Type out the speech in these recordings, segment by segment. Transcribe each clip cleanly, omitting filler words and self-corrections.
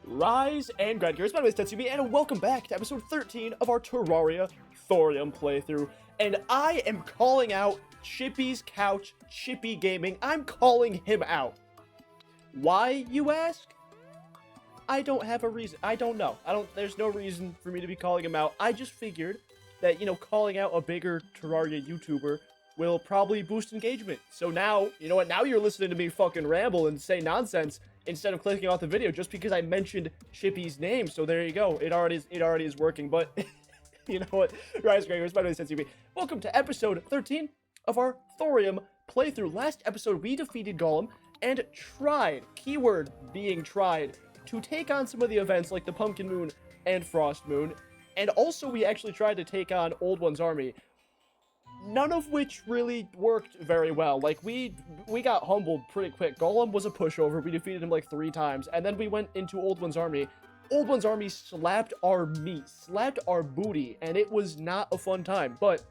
Rise and grind, guys. My name is Tetsyumi, and welcome back to episode 13 of our Terraria Thorium playthrough. And I am calling out Chippy's Couch, Chippy Gaming. I'm calling him out. Why, you ask? I don't have a reason. I don't know. There's no reason for me to be calling him out. I just figured that, calling out a bigger Terraria YouTuber will probably boost engagement. So now, you know what? Now you're listening to me fucking ramble and say nonsense instead of clicking off the video just because I mentioned Chippy's name. So there you go. It already is working. But you know what? Rise Gregors, my name is Tetsyumi. Welcome to episode 13 of our Thorium playthrough. Last episode, we defeated Golem and tried, keyword being tried, to take on some of the events like the Pumpkin Moon and Frost Moon. And also we actually tried to take on Old One's army. None of which really worked very well. Like, we got humbled pretty quick. Golem was a pushover. We defeated him like 3 times. And then we went into Old One's army. Old One's army slapped our meat, slapped our booty, and it was not a fun time. But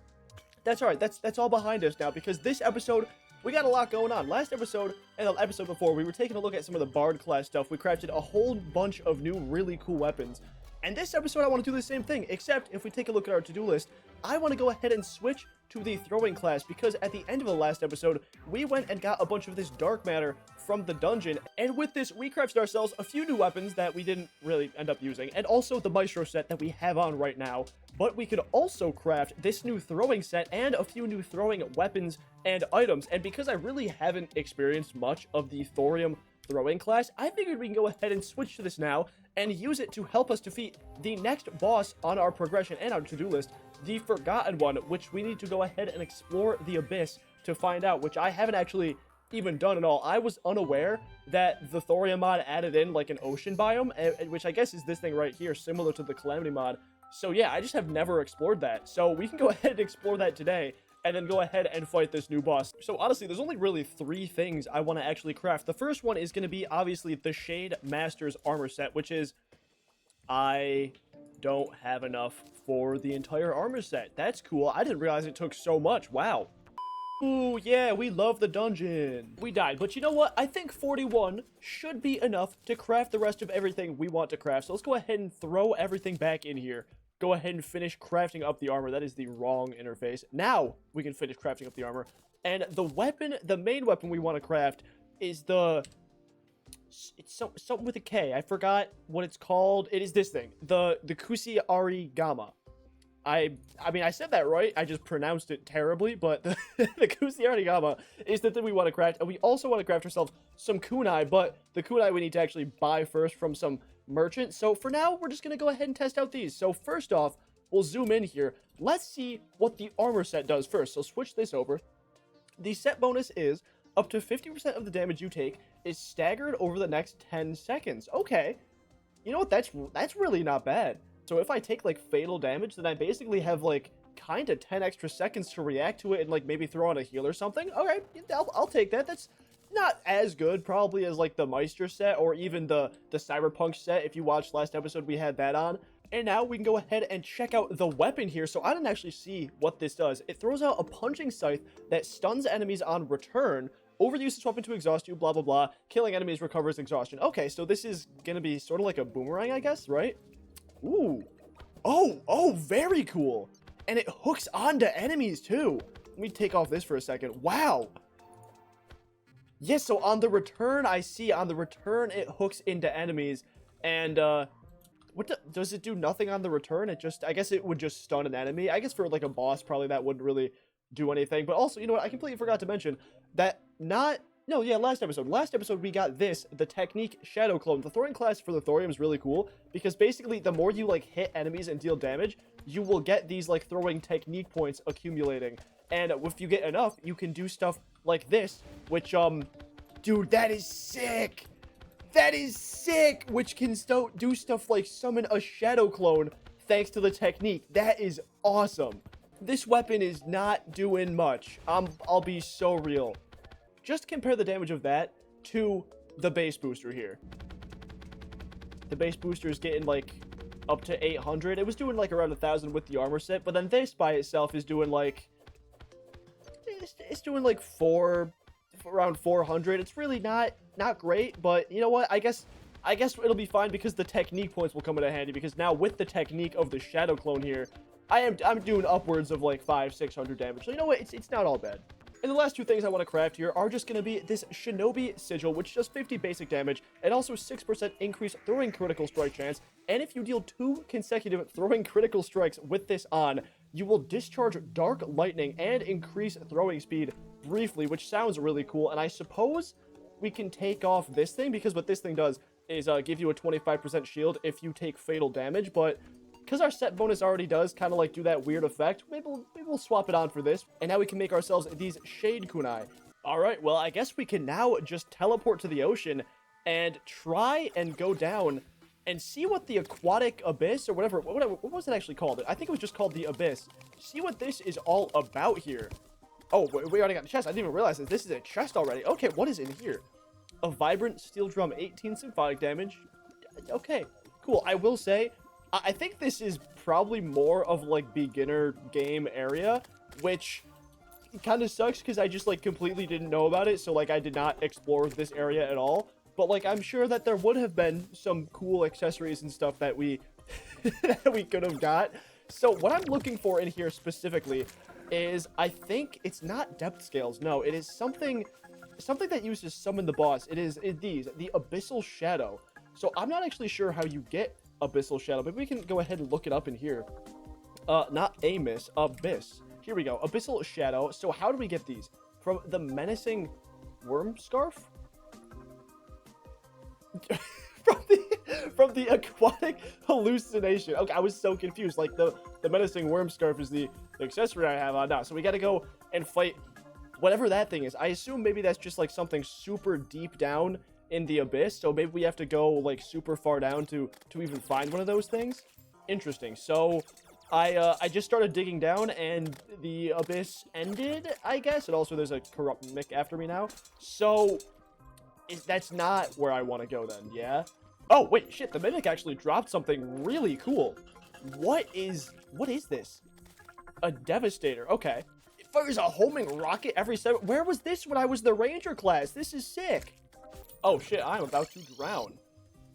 that's alright. That's all behind us now, because this episode, we got a lot going on. Last episode, and the episode before, we were taking a look at some of the Bard class stuff. We crafted a whole bunch of new really cool weapons. And this episode, I want to do the same thing, except if we take a look at our to-do list, I want to go ahead and switch to the throwing class, because at the end of the last episode, we went and got a bunch of this dark matter from the dungeon, and with this, we crafted ourselves a few new weapons that we didn't really end up using, and also the Maestro set that we have on right now. But we could also craft this new throwing set and a few new throwing weapons and items, and because I really haven't experienced much of the Thorium throwing class, I figured we can go ahead and switch to this now and use it to help us defeat the next boss on our progression and our to-do list, the Forgotten One, which we need to go ahead and explore the Abyss to find out, which I haven't actually even done at all. I was unaware that the Thorium Mod added in like an ocean biome, which I guess is this thing right here, similar to the Calamity Mod. So yeah, I just have never explored that. So we can go ahead and explore that today, and then go ahead and fight this new boss. So honestly, there's only really 3 things I want to actually craft. The first one is going to be, obviously, the Shade Master's armor set, which is, I don't have enough for the entire armor set. That's cool. I didn't realize it took so much. Wow. Ooh, yeah, we love the dungeon. We died, but you know what? I think 41 should be enough to craft the rest of everything we want to craft. So let's go ahead and throw everything back in here. Go ahead and finish crafting up the armor. That is the wrong interface. Now we can finish crafting up the armor. And the weapon, the main weapon we want to craft is it's something with a K. I forgot what it's called. It is this thing. The Kusarigama. I mean, I said that right. I just pronounced it terribly, but the Kusarigama is the thing we want to craft. And we also want to craft ourselves some kunai, but the kunai we need to actually buy first from some merchant. So for now, we're just going to go ahead and test out these. So first off, we'll zoom in here. Let's see what the armor set does first. So switch this over. The set bonus is up to 50% of the damage you take is staggered over the next 10 seconds. Okay. You know what? That's really not bad. So if I take like fatal damage, then I basically have like kind of 10 extra seconds to react to it and like maybe throw on a heal or something. Okay, I'll take that. That's not as good probably as like the Meister set or even the Cyberpunk set. If you watched last episode, we had that on. And now we can go ahead and check out the weapon here. So I didn't actually see what this does. It throws out a punching scythe that stuns enemies on return. Overuse this weapon to exhaust you, blah, blah, blah. Killing enemies recovers exhaustion. Okay, so this is going to be sort of like a boomerang, I guess, right? Ooh. Oh, very cool. And it hooks onto enemies too. Let me take off this for a second. Wow. Yes, so on the return, I see on the return, it hooks into enemies. And, does it do nothing on the return? I guess it would just stun an enemy. I guess for like a boss, probably that wouldn't really do anything. But also, you know what? I completely forgot to mention that last episode we got the technique Shadow Clone. The Thorium class for the Thorium is really cool because basically the more you like hit enemies and deal damage, you will get these like throwing technique points accumulating. And if you get enough, you can do stuff like this, which, dude, that is sick. That is sick, which can do stuff like summon a Shadow Clone thanks to the technique. That is awesome. This weapon is not doing much. I'll be so real. Just compare the damage of that to the base booster here. The base booster is getting like up to 800. It was doing like around 1,000 with the armor set, but then this by itself is doing like it's doing like around 400. It's really not great, but you know what? I guess I guess it'll be fine because the technique points will come in handy, because now with the technique of the shadow clone here, I'm doing upwards of like 500-600 damage. So you know what? It's not all bad. And the last two things I want to craft here are just going to be this Shinobi Sigil, which does 50 basic damage, and also 6% increased throwing critical strike chance. And if you deal 2 consecutive throwing critical strikes with this on, you will discharge Dark Lightning and increase throwing speed briefly, which sounds really cool. And I suppose we can take off this thing, because what this thing does is give you a 25% shield if you take fatal damage, but because our set bonus already does kind of like do that weird effect, maybe we'll swap it on for this. And now we can make ourselves these Shade Kunai. All right, well, I guess we can now just teleport to the ocean and try and go down and see what the aquatic abyss, or whatever, what was it actually called? I think it was just called the abyss. See what this is all about here. Oh, we already got the chest. I didn't even realize that this is a chest already. Okay, what is in here? A vibrant steel drum, 18 symphonic damage. Okay, cool. I will say, I think this is probably more of like beginner game area, which kind of sucks because I just like completely didn't know about it. So like I did not explore this area at all. But like I'm sure that there would have been some cool accessories and stuff that we that we could have got. So what I'm looking for in here specifically is, I think it's not depth scales. No, it is something that uses summon the boss. It is the Abyssal Shadow. So I'm not actually sure how you get Abyssal Shadow. Maybe we can go ahead and look it up in here. Not Amos, Abyss. Here we go, Abyssal Shadow. So how do we get these? From the Menacing Worm Scarf? from the Aquatic Hallucination. Okay, I was so confused. Like the Menacing Worm Scarf is the accessory I have on now. So we gotta go and fight whatever that thing is. I assume maybe that's just like something super deep down in the abyss, so maybe we have to go like super far down to even find one of those things. Interesting. So I just started digging down and the abyss ended, I guess. And also there's a corrupt Mick after me now, so that's not where I want to go then. Yeah. Oh wait, shit, the Mimic actually dropped something really cool. What is this? A Devastator. Okay. It fires a homing rocket every 7. Where was this when I was the Ranger class? This is sick. Oh shit, I'm about to drown.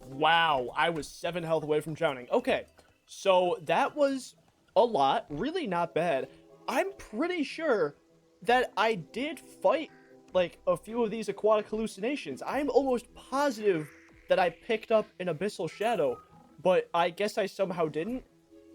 Wow, I was 7 health away from drowning. Okay, so that was a lot. Really not bad. I'm pretty sure that I did fight like a few of these aquatic hallucinations. I'm almost positive that I picked up an Abyssal Shadow, but I guess I somehow didn't.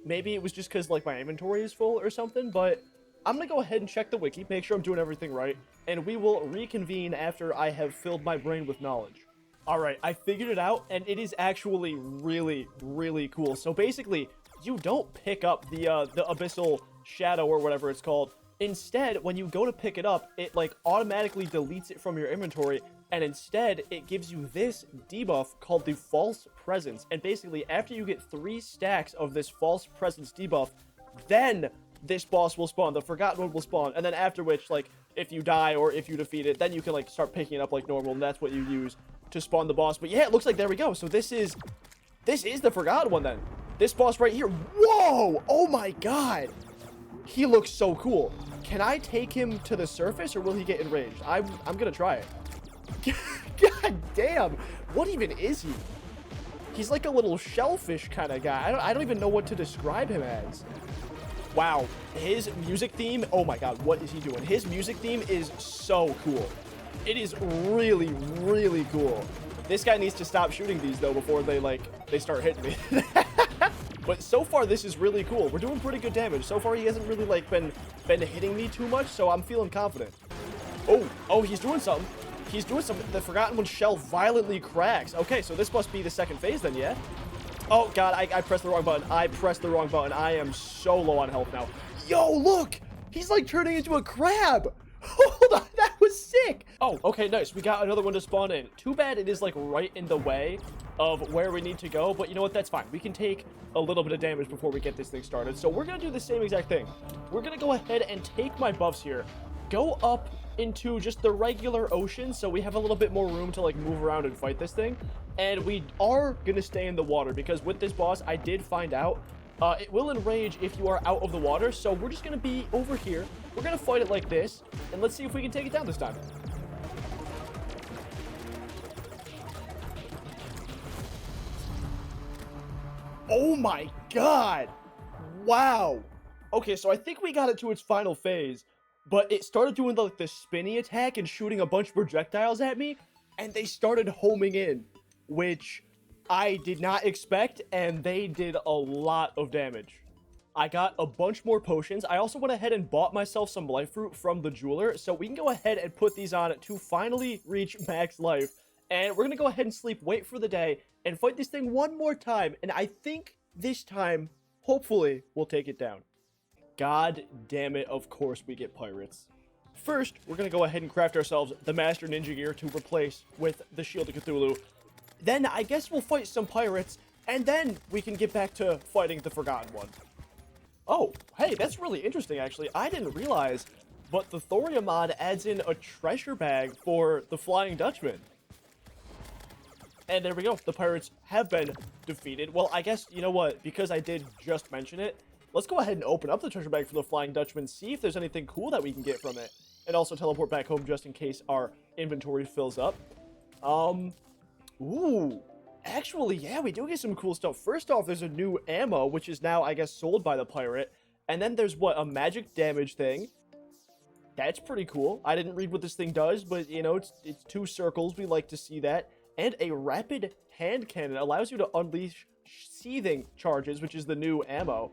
Maybe it was just because like my inventory is full or something, but I'm gonna go ahead and check the wiki, make sure I'm doing everything right, and we will reconvene after I have filled my brain with knowledge. All right, I figured it out, and it is actually really, really cool. So basically, you don't pick up the Abyssal Shadow or whatever it's called. Instead, when you go to pick it up, it like automatically deletes it from your inventory, and instead it gives you this debuff called the False Presence. And basically, after you get 3 stacks of this False Presence debuff, then this boss will spawn, the Forgotten One will spawn, and then after which, like, if you die or if you defeat it, then you can like start picking it up like normal, and that's what you use to spawn the boss. But yeah, it looks like there we go. So this is the Forgotten One then. This boss right here. Whoa! Oh my god! He looks so cool. Can I take him to the surface, or will he get enraged? I'm gonna try it. God damn! What even is he? He's like a little shellfish kind of guy. I don't even know what to describe him as. Wow, his music theme, oh my god, what is he doing? His music theme is so cool. It is really, really cool. This guy needs to stop shooting these though before they start hitting me. But so far this is really cool. We're doing pretty good damage. So far he hasn't really like been hitting me too much, so I'm feeling confident. Oh, he's doing something. He's doing something. The Forgotten One's shell violently cracks. Okay, so this must be the second phase then, yeah? Oh god, I pressed the wrong button. I pressed the wrong button. I am so low on health now. Yo, look! He's like turning into a crab! Hold on, that was sick! Oh, okay, nice. We got another one to spawn in. Too bad it is like right in the way of where we need to go, but you know what? That's fine. We can take a little bit of damage before we get this thing started. So we're gonna do the same exact thing. We're gonna go ahead and take my buffs here, go up into just the regular ocean, so we have a little bit more room to like move around and fight this thing. And we are gonna stay in the water, because with this boss, I did find out it will enrage if you are out of the water. So we're just gonna be over here. We're gonna fight it like this, and let's see if we can take it down this time. Oh my god! Wow! Okay, so I think we got it to its final phase, but it started doing like the spinny attack and shooting a bunch of projectiles at me, and they started homing in, which I did not expect, and they did a lot of damage. I got a bunch more potions. I also went ahead and bought myself some life fruit from the jeweler, so we can go ahead and put these on to finally reach max life. And we're gonna go ahead and sleep, wait for the day, and fight this thing one more time. And I think this time, hopefully, we'll take it down. God damn it, of course we get pirates. First, we're gonna go ahead and craft ourselves the Master Ninja Gear to replace with the Shield of Cthulhu. Then I guess we'll fight some pirates, and then we can get back to fighting the Forgotten One. Oh, hey, that's really interesting, actually. I didn't realize, but the Thorium Mod adds in a treasure bag for the Flying Dutchman. And there we go. The pirates have been defeated. Well, I guess, you know what? Because I did just mention it, let's go ahead and open up the treasure bag for the Flying Dutchman, see if there's anything cool that we can get from it. And also teleport back home just in case our inventory fills up. Ooh. Actually, yeah, we do get some cool stuff. First off, there's a new ammo, which is now, I guess, sold by the pirate. And then there's, what, a magic damage thing. That's pretty cool. I didn't read what this thing does, but, you know, it's 2 circles. We like to see that. And a rapid hand cannon allows you to unleash seething charges, which is the new ammo.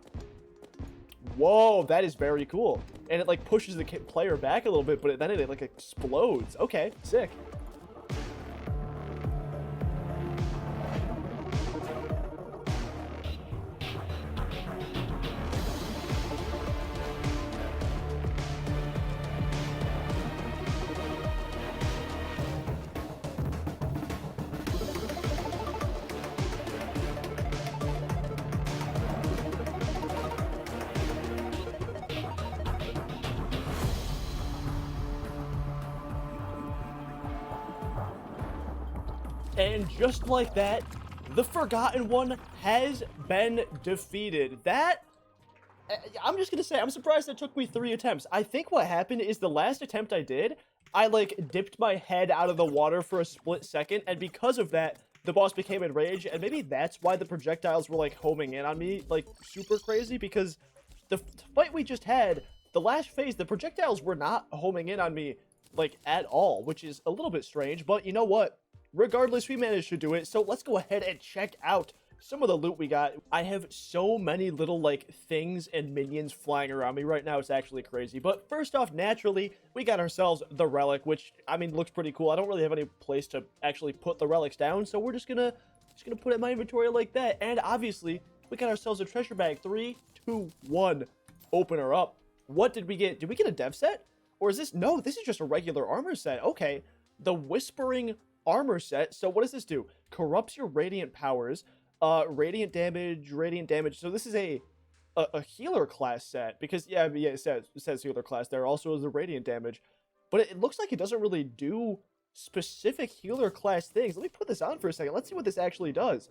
Whoa, that is very cool. And it, like, pushes the player back a little bit, but then it, like, explodes. Okay, sick. And just like that, the Forgotten One has been defeated. That, I'm just gonna say, I'm surprised it took me 3 attempts. I think what happened is the last attempt I did, I like dipped my head out of the water for a split second, and because of that, the boss became enraged, and maybe that's why the projectiles were like homing in on me like super crazy, because the fight we just had, the last phase, the projectiles were not homing in on me like at all, which is a little bit strange, but you know what? Regardless, we managed to do it, so let's go ahead and check out some of the loot we got. I have so many little, like, things and minions flying around me right now, it's actually crazy. But first off, naturally, we got ourselves the relic, which, I mean, looks pretty cool. I don't really have any place to actually put the relics down, so we're just gonna put it in my inventory like that. And obviously, we got ourselves a treasure bag. 3, 2, 1. Open her up. What did we get? Did we get a dev set? Or is this... No, this is just a regular armor set. Okay. The Whispering armor set. So what does this do? Corrupts your radiant powers, radiant damage. So this is a healer class set, because yeah, it says healer class there. Also is the radiant damage, but it looks like it doesn't really do specific healer class things. Let me put this on for a second. Let's see what this actually does.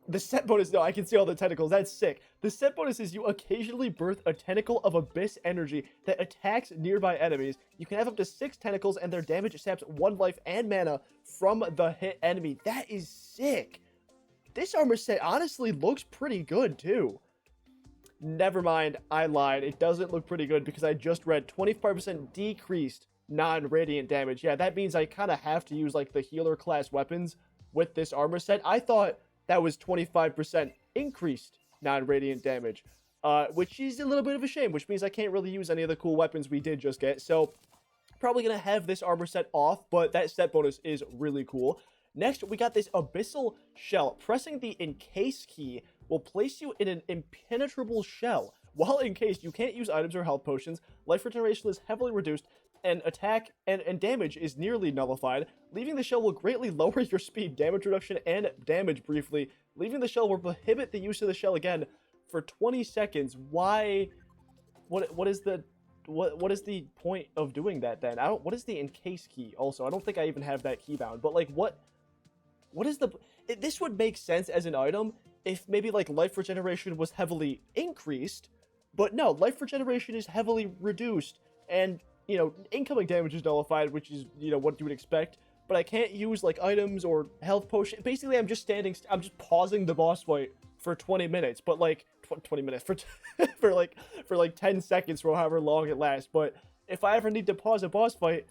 The set bonus, no, I can see all the tentacles. That's sick. The set bonus is you occasionally birth a tentacle of abyss energy that attacks nearby enemies. You can have up to 6 tentacles, and their damage saps 1 life and mana from the hit enemy. That is sick. This armor set honestly looks pretty good, too. Never mind, I lied. It doesn't look pretty good because I just read 25% decreased non-radiant damage. Yeah, that means I kind of have to use, like, the healer class weapons with this armor set. I thought that was 25% increased non-radiant damage, which is a little bit of a shame, which means I can't really use any of the cool weapons we did just get. So probably going to have this armor set off, but that set bonus is really cool. Next, we got this abyssal shell. Pressing the encase key will place you in an impenetrable shell. While encased, you can't use items or health potions. Life regeneration is heavily reduced, and attack and damage is nearly nullified. Leaving the shell will greatly lower your speed, damage reduction, and damage briefly. Leaving the shell will prohibit the use of the shell again for 20 seconds. Why? What is the point of doing that then? What is the encase key also? I don't think I even have that key bound, but like what is the... This would make sense as an item if maybe like life regeneration was heavily increased, but no, life regeneration is heavily reduced, and you know, incoming damage is nullified, which is, you know, what you would expect, but I can't use like items or health potion. Basically, I'm just pausing the boss fight for 20 minutes, but like 20 minutes for for like 10 seconds for however long it lasts. But if I ever need to pause a boss fight,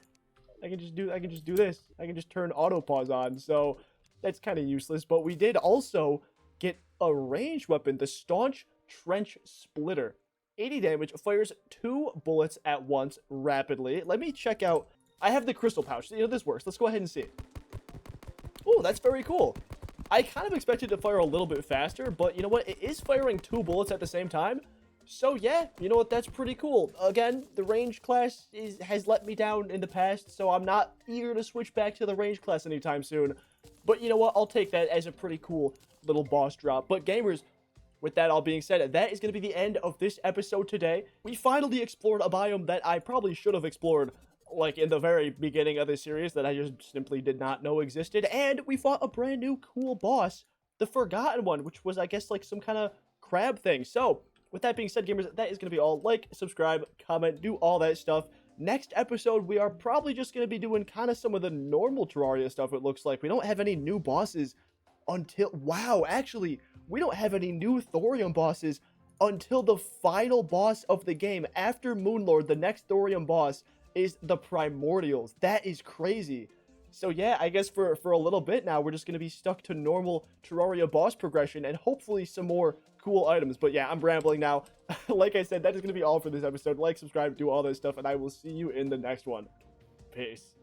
I can just do this. I can just turn auto pause on. So that's kind of useless. But we did also get a ranged weapon, the Staunch Trench Splitter. 80 damage, fires 2 bullets at once rapidly. Let me check out. I have the crystal pouch. You know, this works. Let's go ahead and see. Oh, that's very cool. I kind of expected to fire a little bit faster, but you know what? It is firing 2 bullets at the same time. So yeah, you know what? That's pretty cool. Again, the range class has let me down in the past, so I'm not eager to switch back to the range class anytime soon. But you know what? I'll take that as a pretty cool little boss drop. But gamers, with that all being said, that is going to be the end of this episode today. We finally explored a biome that I probably should have explored like in the very beginning of this series that I just simply did not know existed. And we fought a brand new cool boss, the Forgotten One, which was, I guess, like some kind of crab thing. So with that being said, gamers, that is going to be all. Like, subscribe, comment, do all that stuff. Next episode, we are probably just going to be doing kind of some of the normal Terraria stuff, it looks like. We don't have any new bosses until... Wow, actually, we don't have any new Thorium bosses until the final boss of the game. After Moonlord, the next Thorium boss is the Primordials. That is crazy. So yeah, I guess for a little bit now, we're just going to be stuck to normal Terraria boss progression and hopefully some more cool items. But yeah, I'm rambling now. Like I said, that is going to be all for this episode. Like, subscribe, do all that stuff, and I will see you in the next one. Peace.